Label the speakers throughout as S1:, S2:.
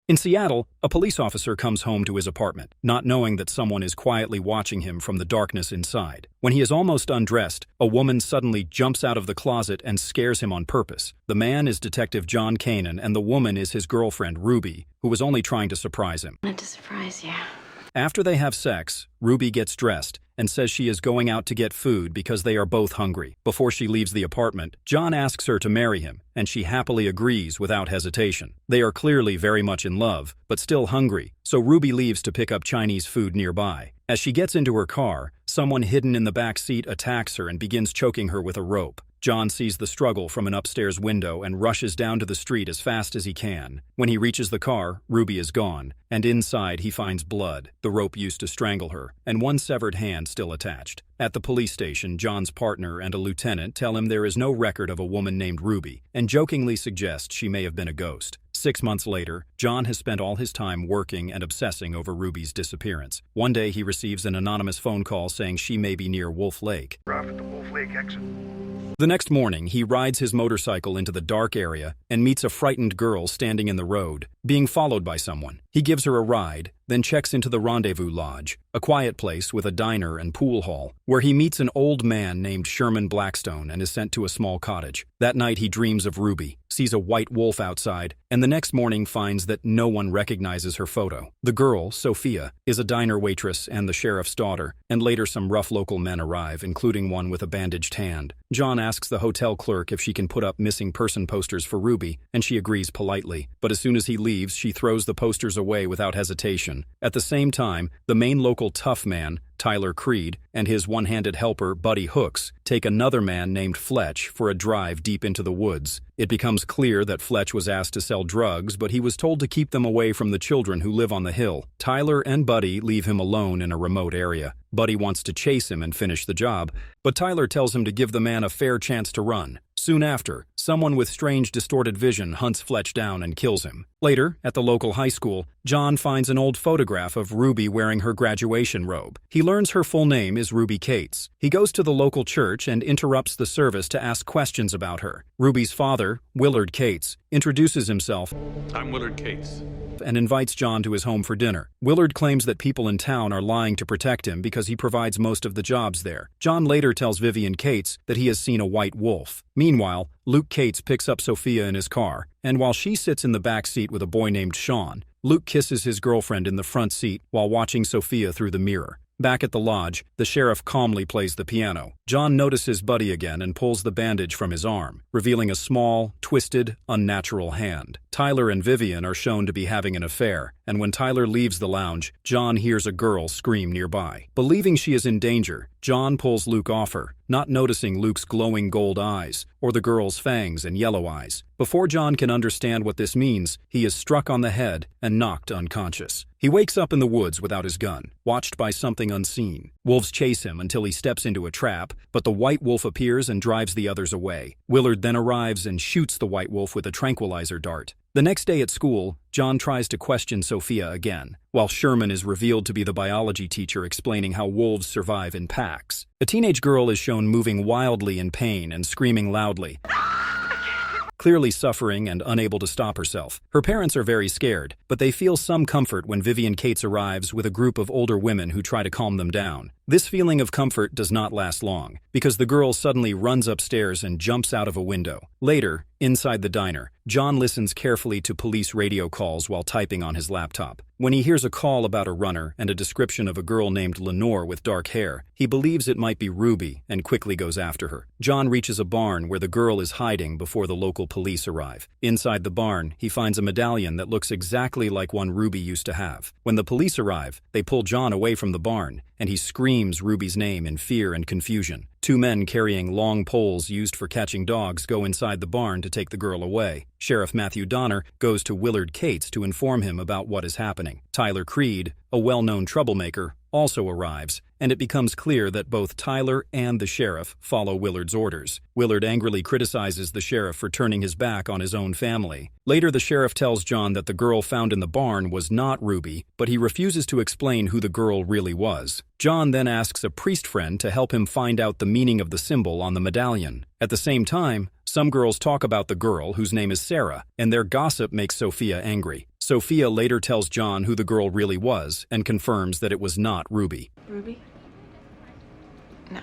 S1: In Seattle, a police officer comes home to his apartment, not knowing that someone is quietly watching him from the darkness inside. When he is almost undressed, a woman suddenly jumps out of the closet and scares him on purpose. The man is Detective John Kanan, and the woman is his girlfriend, Ruby, who was only trying to surprise him.
S2: I wanted to surprise you.
S1: After they have sex, Ruby gets dressed and says she is going out to get food because they are both hungry. Before she leaves the apartment, John asks her to marry him, and she happily agrees without hesitation. They are clearly very much in love, but still hungry, so Ruby leaves to pick up Chinese food nearby. As she gets into her car, someone hidden in the back seat attacks her and begins choking her with a rope. John sees the struggle from an upstairs window and rushes down to the street as fast as he can. When he reaches the car, Ruby is gone, and inside he finds blood, the rope used to strangle her, and one severed hand still attached. At the police station, John's partner and a lieutenant tell him there is no record of a woman named Ruby, and jokingly suggest she may have been a ghost. 6 months later, John has spent all his time working and obsessing over Ruby's disappearance. One day he receives an anonymous phone call saying she may be near Wolf Lake.
S3: Drop at the Wolf Lake exit.
S1: The next morning, he rides his motorcycle into the dark area and meets a frightened girl standing in the road, being followed by someone. He gives her a ride, then checks into the Rendezvous Lodge, a quiet place with a diner and pool hall, where he meets an old man named Sherman Blackstone and is sent to a small cottage. That night he dreams of Ruby, sees a white wolf outside, and the next morning finds that no one recognizes her photo. The girl, Sophia, is a diner waitress and the sheriff's daughter, and later some rough local men arrive, including one with a bandaged hand. John asks the hotel clerk if she can put up missing person posters for Ruby, and she agrees politely. But as soon as he leaves, she throws the posters away without hesitation. At the same time, the main local tough man, Tyler Creed, and his one-handed helper, Buddy Hooks, take another man named Fletch for a drive deep into the woods. It becomes clear that Fletch was asked to sell drugs, but he was told to keep them away from the children who live on the hill. Tyler and Buddy leave him alone in a remote area. Buddy wants to chase him and finish the job, but Tyler tells him to give the man a fair chance to run. Soon after, someone with strange distorted vision hunts Fletch down and kills him. Later, at the local high school, John finds an old photograph of Ruby wearing her graduation robe. He learns her full name is Ruby Cates. He goes to the local church and interrupts the service to ask questions about her. Ruby's father, Willard Cates, introduces himself.
S4: I'm Willard Cates.
S1: And invites John to his home for dinner. Willard claims that people in town are lying to protect him because he provides most of the jobs there. John later tells Vivian Cates that he has seen a white wolf. Meanwhile, Luke Cates picks up Sophia in his car, and while she sits in the back seat with a boy named Sean, Luke kisses his girlfriend in the front seat while watching Sophia through the mirror. Back at the lodge, the sheriff calmly plays the piano. John notices Buddy again and pulls the bandage from his arm, revealing a small, twisted, unnatural hand. Tyler and Vivian are shown to be having an affair, and when Tyler leaves the lounge, John hears a girl scream nearby. Believing she is in danger, John pulls Luke off her, not noticing Luke's glowing gold eyes, or the girl's fangs and yellow eyes. Before John can understand what this means, he is struck on the head and knocked unconscious. He wakes up in the woods without his gun, watched by something unseen. Wolves chase him until he steps into a trap, but the white wolf appears and drives the others away. Willard then arrives and shoots the white wolf with a tranquilizer dart. The next day at school, John tries to question Sophia again, while Sherman is revealed to be the biology teacher explaining how wolves survive in packs. A teenage girl is shown moving wildly in pain and screaming loudly, clearly suffering and unable to stop herself. Her parents are very scared, but they feel some comfort when Vivian Cates arrives with a group of older women who try to calm them down. This feeling of comfort does not last long, because the girl suddenly runs upstairs and jumps out of a window. Later, inside the diner, John listens carefully to police radio calls while typing on his laptop. When he hears a call about a runner and a description of a girl named Lenore with dark hair, he believes it might be Ruby and quickly goes after her. John reaches a barn where the girl is hiding before the local police arrive. Inside the barn, he finds a medallion that looks exactly like one Ruby used to have. When the police arrive, they pull John away from the barn, and he screams Ruby's name in fear and confusion. Two men carrying long poles used for catching dogs go inside the barn to take the girl away. Sheriff Matthew Donner goes to Willard Cates to inform him about what is happening. Tyler Creed, a well-known troublemaker, also arrives, and it becomes clear that both Tyler and the sheriff follow Willard's orders. Willard angrily criticizes the sheriff for turning his back on his own family. Later, the sheriff tells John that the girl found in the barn was not Ruby, but he refuses to explain who the girl really was. John then asks a priest friend to help him find out the meaning of the symbol on the medallion. At the same time, some girls talk about the girl, whose name is Sarah, and their gossip makes Sophia angry. Sophia later tells John who the girl really was and confirms that it was not Ruby.
S2: Ruby? No.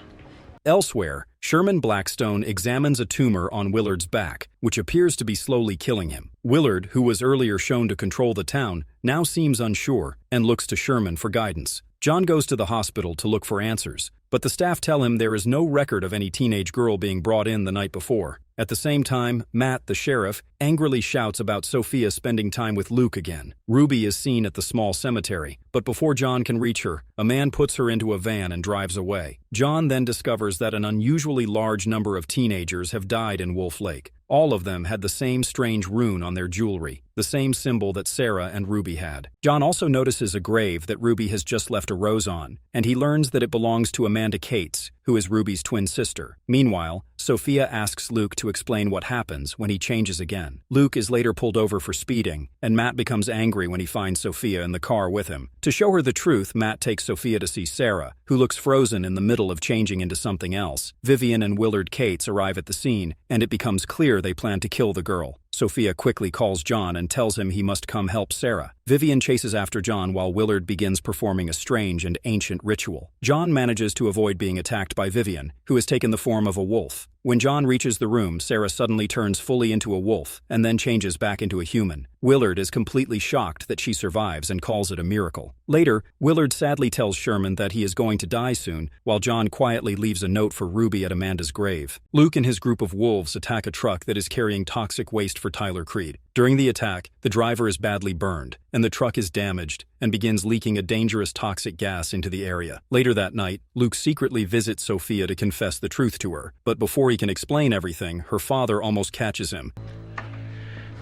S1: Elsewhere, Sherman Blackstone examines a tumor on Willard's back, which appears to be slowly killing him. Willard, who was earlier shown to control the town, now seems unsure and looks to Sherman for guidance. John goes to the hospital to look for answers, but the staff tell him there is no record of any teenage girl being brought in the night before. At the same time, Matt, the sheriff, angrily shouts about Sophia spending time with Luke again. Ruby is seen at the small cemetery, but before John can reach her, a man puts her into a van and drives away. John then discovers that an unusually large number of teenagers have died in Wolf Lake. All of them had the same strange rune on their jewelry, the same symbol that Sarah and Ruby had. John also notices a grave that Ruby has just left a rose on, and he learns that it belongs to Amanda Cates, who is Ruby's twin sister. Meanwhile, Sophia asks Luke to explain what happens when he changes again. Luke is later pulled over for speeding, and Matt becomes angry when he finds Sophia in the car with him. To show her the truth, Matt takes Sophia to see Sarah, who looks frozen in the middle of changing into something else. Vivian and Willard Cates arrive at the scene, and it becomes clear they plan to kill the girl. Sophia quickly calls John and tells him he must come help Sarah. Vivian chases after John while Willard begins performing a strange and ancient ritual. John manages to avoid being attacked by Vivian, who has taken the form of a wolf. When John reaches the room, Sarah suddenly turns fully into a wolf and then changes back into a human. Willard is completely shocked that she survives and calls it a miracle. Later, Willard sadly tells Sherman that he is going to die soon, while John quietly leaves a note for Ruby at Amanda's grave. Luke and his group of wolves attack a truck that is carrying toxic waste for Tyler Creed. During the attack, the driver is badly burned, and the truck is damaged and begins leaking a dangerous toxic gas into the area. Later that night, Luke secretly visits Sophia to confess the truth to her, but before he can explain everything, her father almost catches him.
S3: I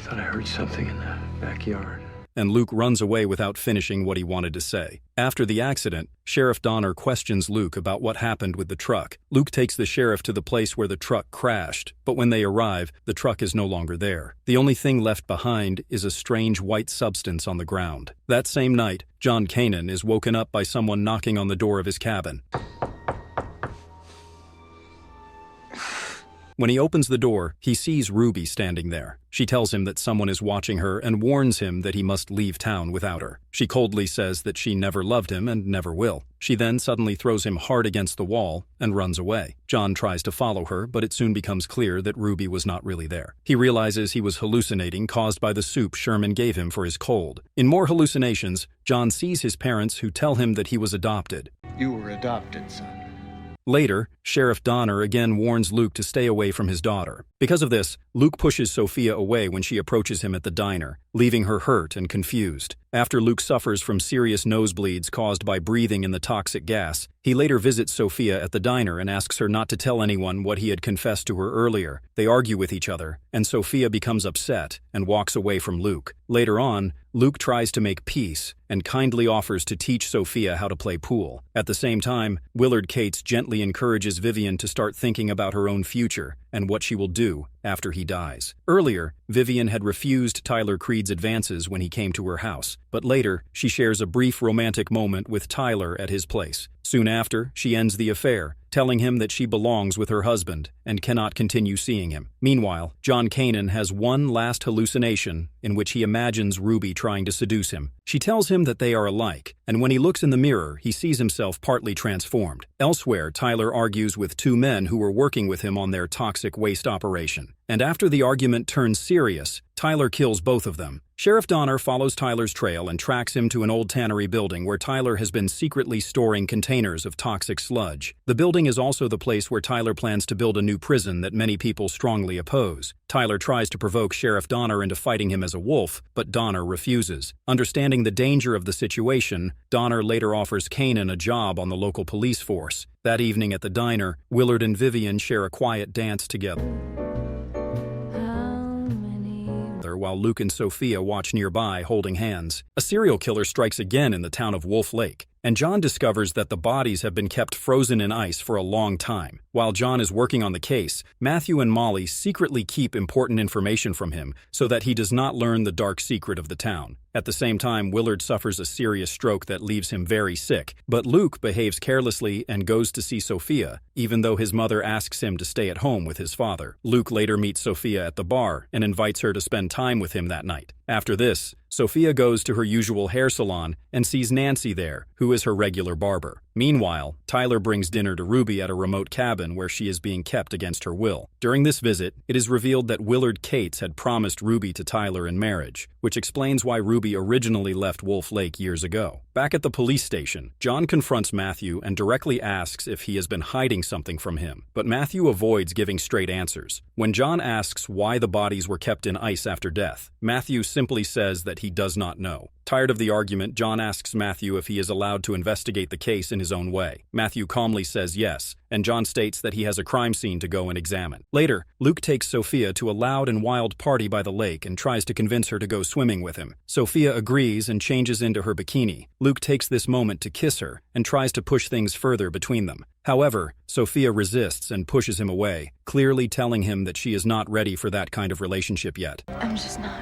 S3: thought I heard something in the backyard.
S1: And Luke runs away without finishing what he wanted to say. After the accident, Sheriff Donner questions Luke about what happened with the truck. Luke takes the sheriff to the place where the truck crashed, but when they arrive, the truck is no longer there. The only thing left behind is a strange white substance on the ground. That same night, John Kanan is woken up by someone knocking on the door of his cabin. When he opens the door, he sees Ruby standing there. She tells him that someone is watching her and warns him that he must leave town without her. She coldly says that she never loved him and never will. She then suddenly throws him hard against the wall and runs away. John tries to follow her, but it soon becomes clear that Ruby was not really there. He realizes he was hallucinating caused by the soup Sherman gave him for his cold. In more hallucinations, John sees his parents who tell him that he was adopted.
S3: You were adopted, son.
S1: Later, Sheriff Donner again warns Luke to stay away from his daughter. Because of this, Luke pushes Sophia away when she approaches him at the diner, leaving her hurt and confused. After Luke suffers from serious nosebleeds caused by breathing in the toxic gas, he later visits Sophia at the diner and asks her not to tell anyone what he had confessed to her earlier. They argue with each other, and Sophia becomes upset and walks away from Luke. Later on, Luke tries to make peace and kindly offers to teach Sophia how to play pool. At the same time, Willard Cates gently encourages Vivian to start thinking about her own future and what she will do after he dies. Earlier, Vivian had refused Tyler Creed's advances when he came to her house, but later, she shares a brief romantic moment with Tyler at his place. Soon after, she ends the affair, telling him that she belongs with her husband and cannot continue seeing him. Meanwhile, John Kanan has one last hallucination in which he imagines Ruby trying to seduce him. She tells him that they are alike, and when he looks in the mirror, he sees himself partly transformed. Elsewhere, Tyler argues with two men who were working with him on their toxic waste operation. And after the argument turns serious, Tyler kills both of them. Sheriff Donner follows Tyler's trail and tracks him to an old tannery building where Tyler has been secretly storing containers of toxic sludge. The building is also the place where Tyler plans to build a new prison that many people strongly oppose. Tyler tries to provoke Sheriff Donner into fighting him as a wolf, but Donner refuses. Understanding the danger of the situation, Donner later offers Kanan a job on the local police force. That evening at the diner, Willard and Vivian share a quiet dance together, while Luke and Sophia watch nearby holding hands. A serial killer strikes again in the town of Wolf Lake, and John discovers that the bodies have been kept frozen in ice for a long time. While John is working on the case, Matthew and Molly secretly keep important information from him so that he does not learn the dark secret of the town. At the same time, Willard suffers a serious stroke that leaves him very sick, but Luke behaves carelessly and goes to see Sophia, even though his mother asks him to stay at home with his father. Luke later meets Sophia at the bar and invites her to spend time with him that night. After this, Sophia goes to her usual hair salon and sees Nancy there, who is her regular barber. Meanwhile, Tyler brings dinner to Ruby at a remote cabin where she is being kept against her will. During this visit, it is revealed that Willard Cates had promised Ruby to Tyler in marriage, which explains why Ruby originally left Wolf Lake years ago. Back at the police station, John confronts Matthew and directly asks if he has been hiding something from him, but Matthew avoids giving straight answers. When John asks why the bodies were kept in ice after death, Matthew simply says that he does not know. Tired of the argument, John asks Matthew if he is allowed to investigate the case in his own way. Matthew calmly says yes, and John states that he has a crime scene to go and examine. Later, Luke takes Sophia to a loud and wild party by the lake and tries to convince her to go swimming with him. Sophia agrees and changes into her bikini. Luke takes this moment to kiss her and tries to push things further between them. However, Sophia resists and pushes him away, clearly telling him that she is not ready for that kind of relationship yet.
S2: I'm just not.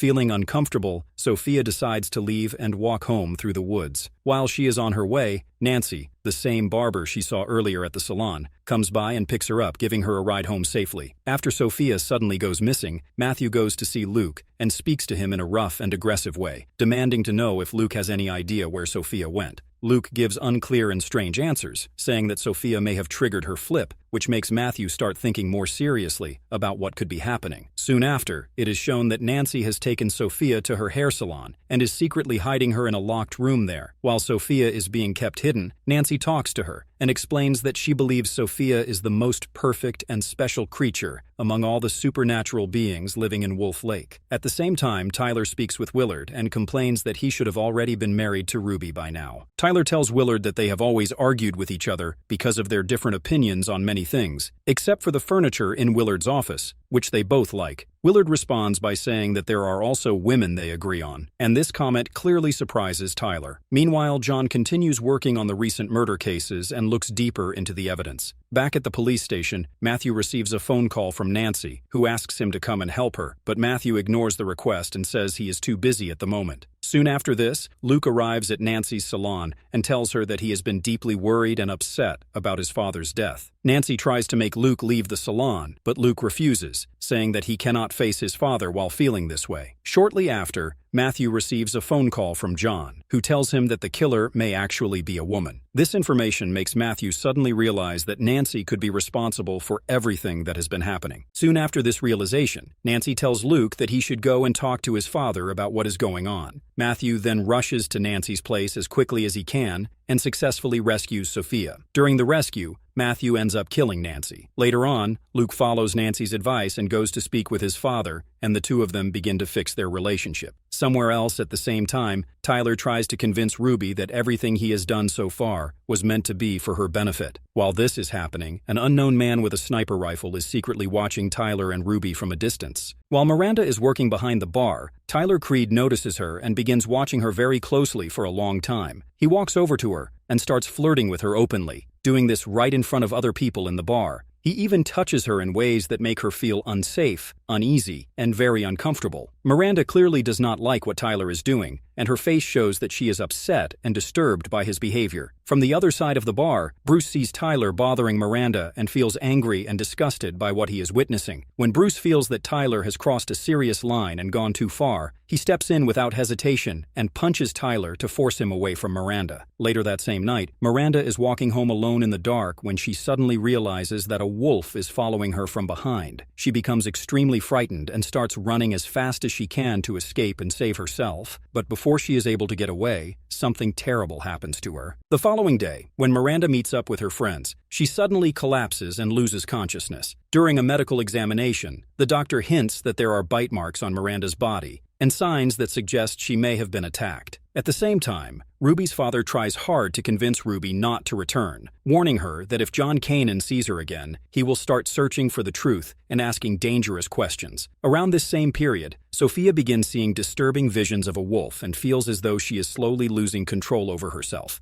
S1: Feeling uncomfortable, Sophia decides to leave and walk home through the woods. While she is on her way, Nancy, the same barber she saw earlier at the salon, comes by and picks her up, giving her a ride home safely. After Sophia suddenly goes missing, Matthew goes to see Luke and speaks to him in a rough and aggressive way, demanding to know if Luke has any idea where Sophia went. Luke gives unclear and strange answers, saying that Sophia may have triggered her flip, which makes Matthew start thinking more seriously about what could be happening. Soon after, it is shown that Nancy has taken Sophia to her hair salon and is secretly hiding her in a locked room there. While Sophia is being kept hidden, Nancy talks to her and explains that she believes Sophia is the most perfect and special creature among all the supernatural beings living in Wolf Lake. At the same time, Tyler speaks with Willard and complains that he should have already been married to Ruby by now. Tyler tells Willard that they have always argued with each other because of their different opinions on many things, except for the furniture in Willard's office, which they both like. Willard responds by saying that there are also women they agree on, and this comment clearly surprises Tyler. Meanwhile, John continues working on the recent murder cases and looks deeper into the evidence. Back at the police station, Matthew receives a phone call from Nancy, who asks him to come and help her, but Matthew ignores the request and says he is too busy at the moment. Soon after this, Luke arrives at Nancy's salon and tells her that he has been deeply worried and upset about his father's death. Nancy tries to make Luke leave the salon, but Luke refuses, saying that he cannot face his father while feeling this way. Shortly after, Matthew receives a phone call from John, who tells him that the killer may actually be a woman. This information makes Matthew suddenly realize that Nancy could be responsible for everything that has been happening. Soon after this realization, Nancy tells Luke that he should go and talk to his father about what is going on. Matthew then rushes to Nancy's place as quickly as he can and successfully rescues Sophia. During the rescue, Matthew ends up killing Nancy. Later on, Luke follows Nancy's advice and goes to speak with his father, and the two of them begin to fix their relationship. Somewhere else at the same time, Tyler tries to convince Ruby that everything he has done so far was meant to be for her benefit. While this is happening, an unknown man with a sniper rifle is secretly watching Tyler and Ruby from a distance. While Miranda is working behind the bar, Tyler Creed notices her and begins watching her very closely for a long time. He walks over to her and starts flirting with her openly, doing this right in front of other people in the bar. He even touches her in ways that make her feel unsafe, uneasy, and very uncomfortable. Miranda clearly does not like what Tyler is doing, and her face shows that she is upset and disturbed by his behavior. From the other side of the bar, Bruce sees Tyler bothering Miranda and feels angry and disgusted by what he is witnessing. When Bruce feels that Tyler has crossed a serious line and gone too far, he steps in without hesitation and punches Tyler to force him away from Miranda. Later that same night, Miranda is walking home alone in the dark when she suddenly realizes that a wolf is following her from behind. She becomes extremely frightened and starts running as fast as she can to escape and save herself. But before she is able to get away, something terrible happens to her. The following day, when Miranda meets up with her friends, she suddenly collapses and loses consciousness. During a medical examination, the doctor hints that there are bite marks on Miranda's body and signs that suggest she may have been attacked. At the same time, Ruby's father tries hard to convince Ruby not to return, warning her that if John Kanan sees her again, he will start searching for the truth and asking dangerous questions. Around this same period, Sophia begins seeing disturbing visions of a wolf and feels as though she is slowly losing control over herself.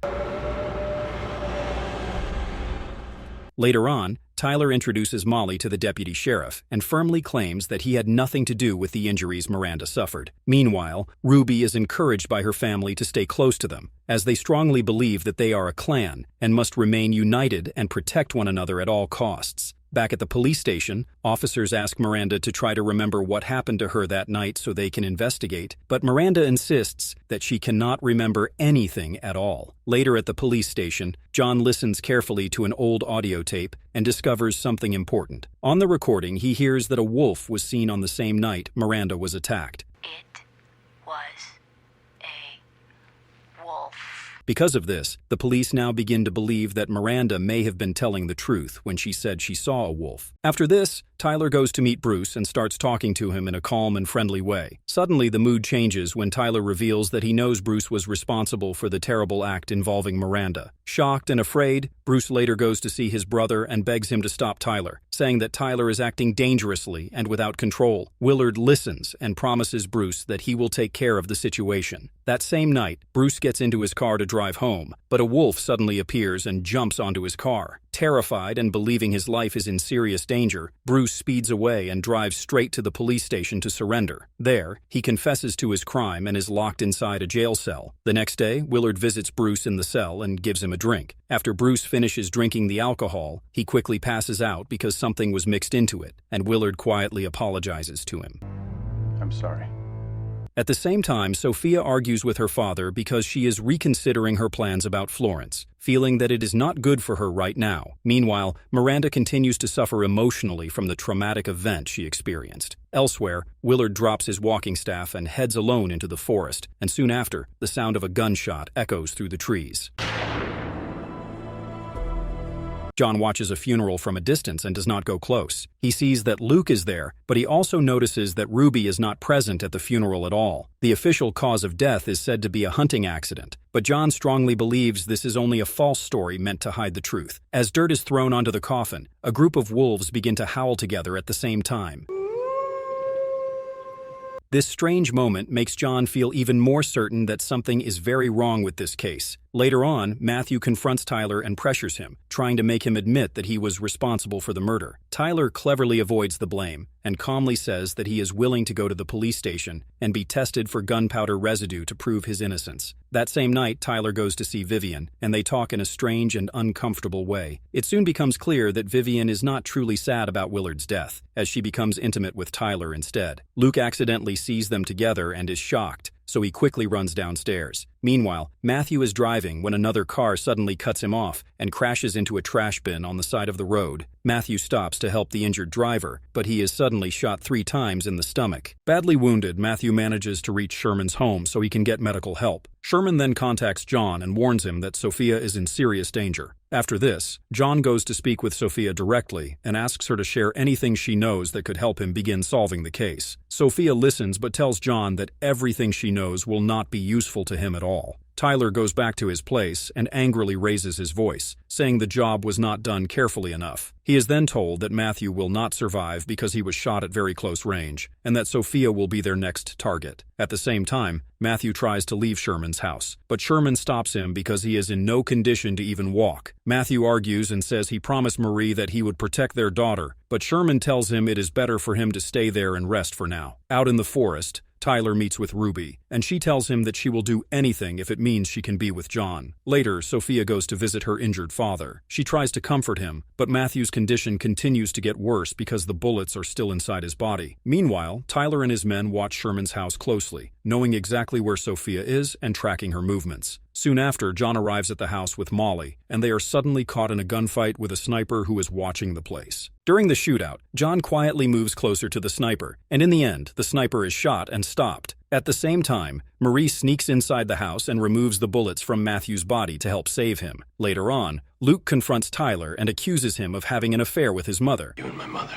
S1: Later on, Tyler introduces Molly to the deputy sheriff and firmly claims that he had nothing to do with the injuries Miranda suffered. Meanwhile, Ruby is encouraged by her family to stay close to them, as they strongly believe that they are a clan and must remain united and protect one another at all costs. Back at the police station, officers ask Miranda to try to remember what happened to her that night so they can investigate, but Miranda insists that she cannot remember anything at all. Later at the police station, John listens carefully to an old audio tape and discovers something important. On the recording, he hears that a wolf was seen on the same night Miranda was attacked.
S4: It was a wolf.
S1: Because of this, the police now begin to believe that Miranda may have been telling the truth when she said she saw a wolf. After this, Tyler goes to meet Bruce and starts talking to him in a calm and friendly way. Suddenly, the mood changes when Tyler reveals that he knows Bruce was responsible for the terrible act involving Miranda. Shocked and afraid, Bruce later goes to see his brother and begs him to stop Tyler, saying that Tyler is acting dangerously and without control. Willard listens and promises Bruce that he will take care of the situation. That same night, Bruce gets into his car to drive home, but a wolf suddenly appears and jumps onto his car. Terrified and believing his life is in serious danger, Bruce speeds away and drives straight to the police station to surrender. There, he confesses to his crime and is locked inside a jail cell. The next day, Willard visits Bruce in the cell and gives him a drink. After Bruce finishes drinking the alcohol, he quickly passes out because something was mixed into it, and Willard quietly apologizes to him.
S5: I'm sorry.
S1: At the same time, Sophia argues with her father because she is reconsidering her plans about Florence, feeling that it is not good for her right now. Meanwhile, Miranda continues to suffer emotionally from the traumatic event she experienced. Elsewhere, Willard drops his walking staff and heads alone into the forest, and soon after, the sound of a gunshot echoes through the trees. John watches a funeral from a distance and does not go close. He sees that Luke is there, but he also notices that Ruby is not present at the funeral at all. The official cause of death is said to be a hunting accident, but John strongly believes this is only a false story meant to hide the truth. As dirt is thrown onto the coffin, a group of wolves begin to howl together at the same time. This strange moment makes John feel even more certain that something is very wrong with this case. Later on, Matthew confronts Tyler and pressures him, trying to make him admit that he was responsible for the murder. Tyler cleverly avoids the blame and calmly says that he is willing to go to the police station and be tested for gunpowder residue to prove his innocence. That same night, Tyler goes to see Vivian, and they talk in a strange and uncomfortable way. It soon becomes clear that Vivian is not truly sad about Willard's death, as she becomes intimate with Tyler instead. Luke accidentally sees them together and is shocked, so he quickly runs downstairs. Meanwhile, Matthew is driving when another car suddenly cuts him off and crashes into a trash bin on the side of the road. Matthew stops to help the injured driver, but he is suddenly shot 3 times in the stomach. Badly wounded, Matthew manages to reach Sherman's home so he can get medical help. Sherman then contacts John and warns him that Sophia is in serious danger. After this, John goes to speak with Sophia directly and asks her to share anything she knows that could help him begin solving the case. Sophia listens but tells John that everything she knows will not be useful to him at all. Tyler goes back to his place and angrily raises his voice, saying the job was not done carefully enough. He is then told that Matthew will not survive because he was shot at very close range, and that Sophia will be their next target. At the same time, Matthew tries to leave Sherman's house, but Sherman stops him because he is in no condition to even walk. Matthew argues and says he promised Marie that he would protect their daughter, but Sherman tells him it is better for him to stay there and rest for now. Out in the forest, Tyler meets with Ruby, and she tells him that she will do anything if it means she can be with John. Later, Sophia goes to visit her injured father. She tries to comfort him, but Matthew's condition continues to get worse because the bullets are still inside his body. Meanwhile, Tyler and his men watch Sherman's house closely, knowing exactly where Sophia is and tracking her movements. Soon after, John arrives at the house with Molly, and they are suddenly caught in a gunfight with a sniper who is watching the place. During the shootout, John quietly moves closer to the sniper, and in the end, the sniper is shot and stopped. At the same time, Marie sneaks inside the house and removes the bullets from Matthew's body to help save him. Later on, Luke confronts Tyler and accuses him of having an affair with his mother.
S3: You and my mother.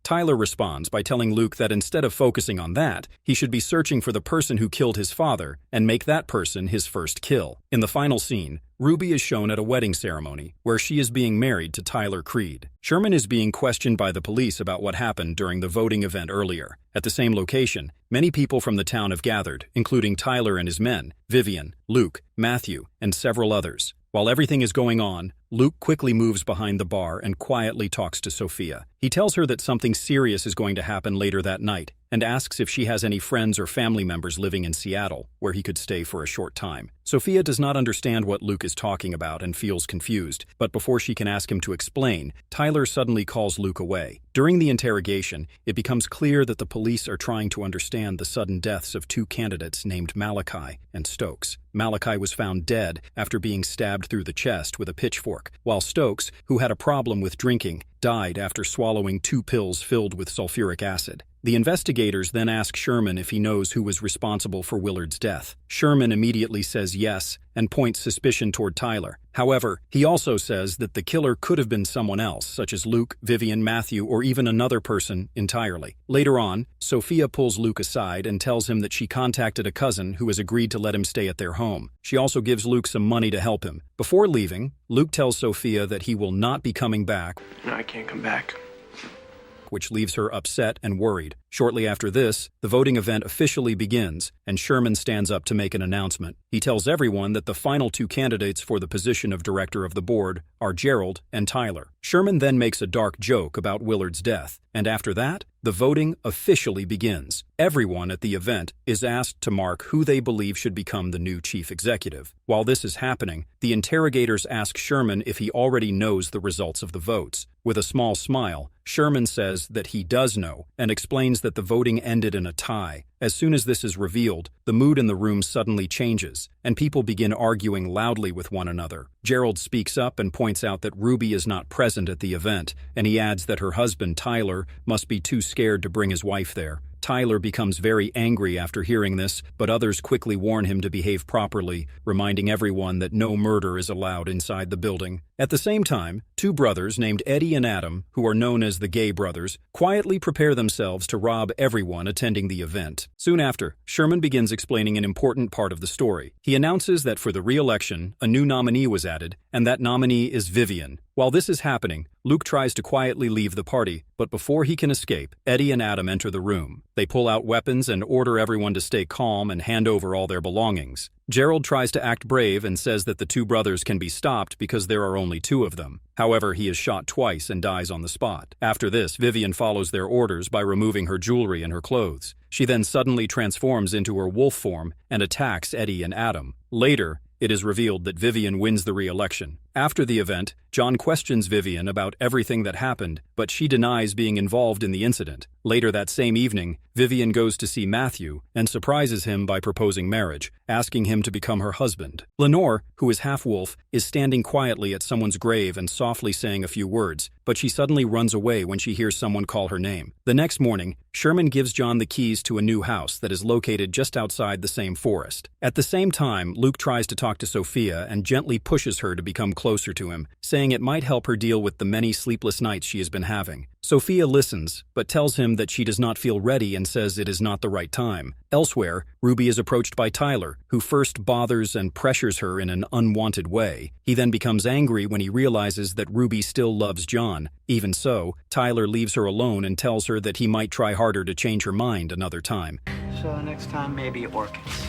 S1: Tyler responds by telling Luke that instead of focusing on that, he should be searching for the person who killed his father and make that person his first kill. In the final scene, Ruby is shown at a wedding ceremony where she is being married to Tyler Creed. Sherman is being questioned by the police about what happened during the voting event earlier. At the same location, many people from the town have gathered, including Tyler and his men, Vivian, Luke, Matthew, and several others. While everything is going on, Luke quickly moves behind the bar and quietly talks to Sophia. He tells her that something serious is going to happen later that night, and asks if she has any friends or family members living in Seattle, where he could stay for a short time. Sophia does not understand what Luke is talking about and feels confused, but before she can ask him to explain, Tyler suddenly calls Luke away. During the interrogation, it becomes clear that the police are trying to understand the sudden deaths of two candidates named Malachi and Stokes. Malachi was found dead after being stabbed through the chest with a pitchfork, while Stokes, who had a problem with drinking, died after swallowing 2 pills filled with sulfuric acid. The investigators then ask Sherman if he knows who was responsible for Willard's death. Sherman immediately says yes and points suspicion toward Tyler. However, he also says that the killer could have been someone else, such as Luke, Vivian, Matthew, or even another person entirely. Later on, Sophia pulls Luke aside and tells him that she contacted a cousin who has agreed to let him stay at their home. She also gives Luke some money to help him. Before leaving, Luke tells Sophia that he will not be coming back.
S3: No, I can't come back.
S1: Which leaves her upset and worried. Shortly after this, the voting event officially begins, and Sherman stands up to make an announcement. He tells everyone that the final 2 candidates for the position of director of the board are Gerald and Tyler. Sherman then makes a dark joke about Willard's death, and after that, the voting officially begins. Everyone at the event is asked to mark who they believe should become the new chief executive. While this is happening, the interrogators ask Sherman if he already knows the results of the votes. With a small smile, Sherman says that he does know and explains that the voting ended in a tie. As soon as this is revealed, the mood in the room suddenly changes, and people begin arguing loudly with one another. Gerald speaks up and points out that Ruby is not present at the event, and he adds that her husband, Tyler, must be too scared to bring his wife there. Tyler becomes very angry after hearing this, but others quickly warn him to behave properly, reminding everyone that no murder is allowed inside the building. At the same time, 2 brothers named Eddie and Adam, who are known as the Gay Brothers, quietly prepare themselves to rob everyone attending the event. Soon after, Sherman begins explaining an important part of the story. He announces that for the re-election, a new nominee was added, and that nominee is Vivian. While this is happening, Luke tries to quietly leave the party, but before he can escape, Eddie and Adam enter the room. They pull out weapons and order everyone to stay calm and hand over all their belongings. Gerald tries to act brave and says that the 2 brothers can be stopped because there are only 2 of them. However, he is shot twice and dies on the spot. After this, Vivian follows their orders by removing her jewelry and her clothes. She then suddenly transforms into her wolf form and attacks Eddie and Adam. Later, it is revealed that Vivian wins the re-election. After the event, John questions Vivian about everything that happened, but she denies being involved in the incident. Later that same evening, Vivian goes to see Matthew and surprises him by proposing marriage, asking him to become her husband. Lenore, who is half-wolf, is standing quietly at someone's grave and softly saying a few words, but she suddenly runs away when she hears someone call her name. The next morning, Sherman gives John the keys to a new house that is located just outside the same forest. At the same time, Luke tries to talk to Sophia and gently pushes her to become closer to him, saying it might help her deal with the many sleepless nights she has been having. Sophia listens, but tells him that she does not feel ready and says it is not the right time. Elsewhere, Ruby is approached by Tyler, who first bothers and pressures her in an unwanted way. He then becomes angry when he realizes that Ruby still loves John. Even so, Tyler leaves her alone and tells her that he might try harder to change her mind another time.
S5: So next time, maybe orchids.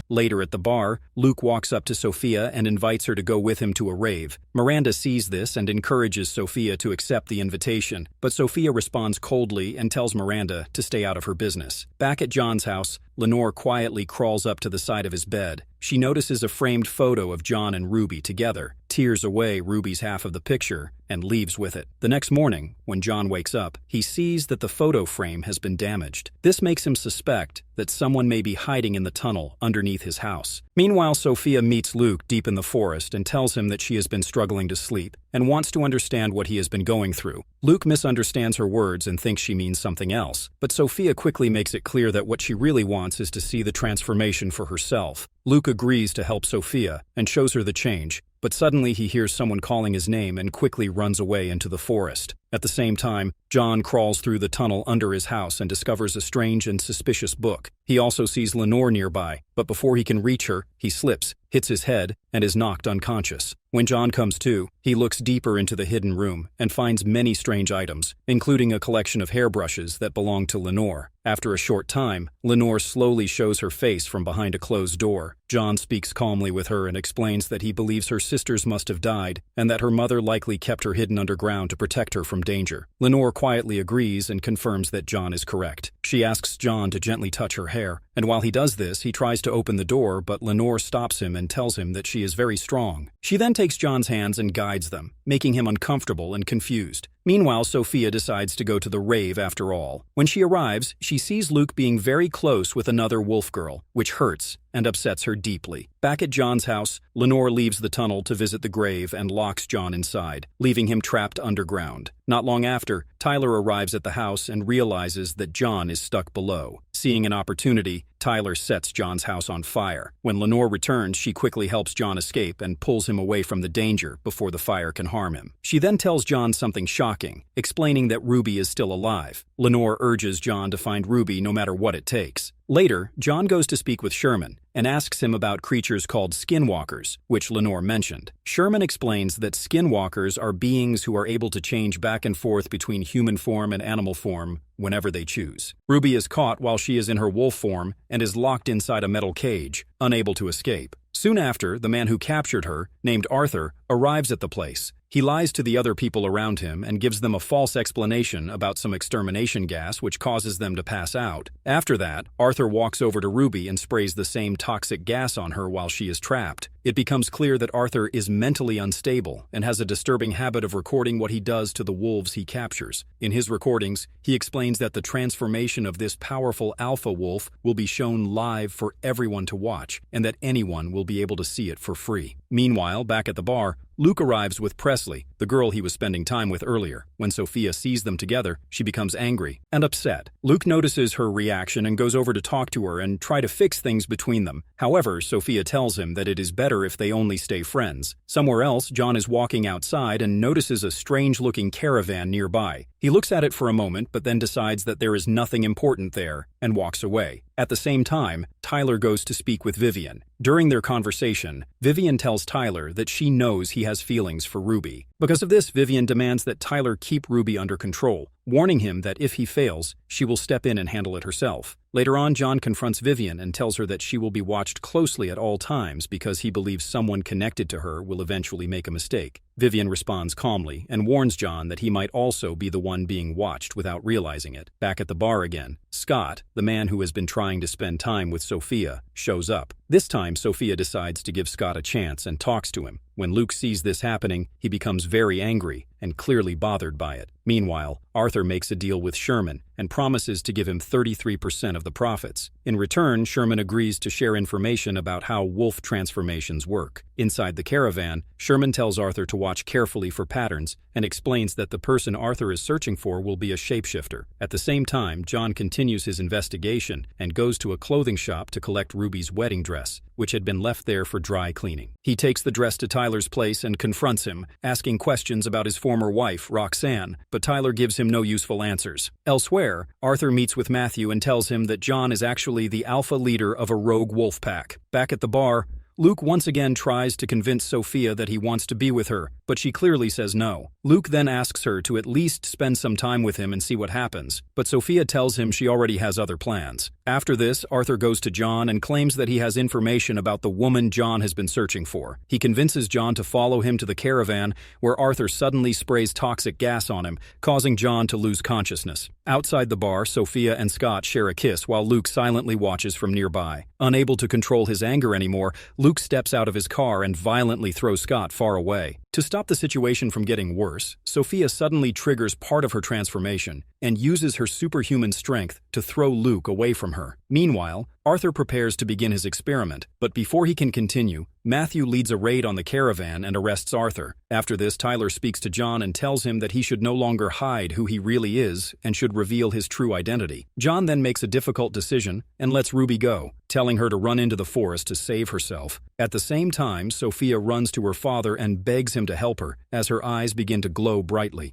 S1: Later at the bar, Luke walks up to Sophia and invites her to go with him to a rave. Miranda sees this and encourages Sophia to accept the invitation, but Sophia responds coldly and tells Miranda to stay out of her business. Back at John's house, Lenore quietly crawls up to the side of his bed. She notices a framed photo of John and Ruby together, tears away Ruby's half of the picture, and leaves with it. The next morning, when John wakes up, he sees that the photo frame has been damaged. This makes him suspect that someone may be hiding in the tunnel underneath his house. Meanwhile, Sophia meets Luke deep in the forest and tells him that she has been struggling to sleep and wants to understand what he has been going through. Luke misunderstands her words and thinks she means something else, but Sophia quickly makes it clear that what she really wants is to see the transformation for herself. Luke agrees to help Sophia and shows her the change, but suddenly he hears someone calling his name and quickly runs away into the forest. At the same time, John crawls through the tunnel under his house and discovers a strange and suspicious book. He also sees Lenore nearby, but before he can reach her, he slips, hits his head, and is knocked unconscious. When John comes to, he looks deeper into the hidden room and finds many strange items, including a collection of hairbrushes that belong to Lenore. After a short time, Lenore slowly shows her face from behind a closed door. John speaks calmly with her and explains that he believes her sisters must have died and that her mother likely kept her hidden underground to protect her from danger. Lenore quietly agrees and confirms that John is correct. She asks John to gently touch her hair, and while he does this, he tries to open the door, but Lenore stops him and tells him that she is very strong. She then takes John's hands and guides them, making him uncomfortable and confused. Meanwhile, Sophia decides to go to the rave after all. When she arrives, she sees Luke being very close with another wolf girl, which hurts and upsets her deeply. Back at John's house, Lenore leaves the tunnel to visit the grave and locks John inside, leaving him trapped underground. Not long after, Tyler arrives at the house and realizes that John is stuck below. Seeing an opportunity, Tyler sets John's house on fire. When Lenore returns, she quickly helps John escape and pulls him away from the danger before the fire can harm him. She then tells John something shocking, explaining that Ruby is still alive. Lenore urges John to find Ruby no matter what it takes. Later, John goes to speak with Sherman and asks him about creatures called skinwalkers, which Lenore mentioned. Sherman explains that skinwalkers are beings who are able to change back and forth between human form and animal form whenever they choose. Ruby is caught while she is in her wolf form and is locked inside a metal cage, unable to escape. Soon after, the man who captured her, named Arthur, arrives at the place. He lies to the other people around him and gives them a false explanation about some extermination gas which causes them to pass out. After that, Arthur walks over to Ruby and sprays the same toxic gas on her while she is trapped. It becomes clear that Arthur is mentally unstable and has a disturbing habit of recording what he does to the wolves he captures. In his recordings, he explains that the transformation of this powerful alpha wolf will be shown live for everyone to watch, and that anyone will be able to see it for free. Meanwhile, back at the bar, Luke arrives with Presley, the girl he was spending time with earlier. When Sophia sees them together, she becomes angry and upset. Luke notices her reaction and goes over to talk to her and try to fix things between them. However, Sophia tells him that it is better if they only stay friends. Somewhere else, John is walking outside and notices a strange-looking caravan nearby. He looks at it for a moment, but then decides that there is nothing important there and walks away. At the same time, Tyler goes to speak with Vivian. During their conversation, Vivian tells Tyler that she knows he has feelings for Ruby. Because of this, Vivian demands that Tyler keep Ruby under control, warning him that if he fails, she will step in and handle it herself. Later on, John confronts Vivian and tells her that she will be watched closely at all times because he believes someone connected to her will eventually make a mistake. Vivian responds calmly and warns John that he might also be the one being watched without realizing it. Back at the bar again, Scott, the man who has been trying to spend time with Sophia, shows up. This time, Sophia decides to give Scott a chance and talks to him. When Luke sees this happening, he becomes very angry and clearly bothered by it. Meanwhile, Arthur makes a deal with Sherman and promises to give him 33% of the profits. In return, Sherman agrees to share information about how wolf transformations work. Inside the caravan, Sherman tells Arthur to watch carefully for patterns and explains that the person Arthur is searching for will be a shapeshifter. At the same time, John continues his investigation and goes to a clothing shop to collect Ruby's wedding dress, which had been left there for dry cleaning. He takes the dress to Tyler's place and confronts him, asking questions about his former wife, Roxanne, but Tyler gives him no useful answers. Elsewhere, Arthur meets with Matthew and tells him that John is actually the alpha leader of a rogue wolf pack. Back at the bar, Luke once again tries to convince Sophia that he wants to be with her, but she clearly says no. Luke then asks her to at least spend some time with him and see what happens, but Sophia tells him she already has other plans. After this, Arthur goes to John and claims that he has information about the woman John has been searching for. He convinces John to follow him to the caravan, where Arthur suddenly sprays toxic gas on him, causing John to lose consciousness. Outside the bar, Sophia and Scott share a kiss while Luke silently watches from nearby. Unable to control his anger anymore, Luke steps out of his car and violently throws Scott far away. To stop the situation from getting worse, Sophia suddenly triggers part of her transformation and uses her superhuman strength to throw Luke away from her. Meanwhile, Arthur prepares to begin his experiment, but before he can continue, Matthew leads a raid on the caravan and arrests Arthur. After this, Tyler speaks to John and tells him that he should no longer hide who he really is and should reveal his true identity. John then makes a difficult decision and lets Ruby go, telling her to run into the forest to save herself. At the same time, Sophia runs to her father and begs him to help her, as her eyes begin to glow brightly.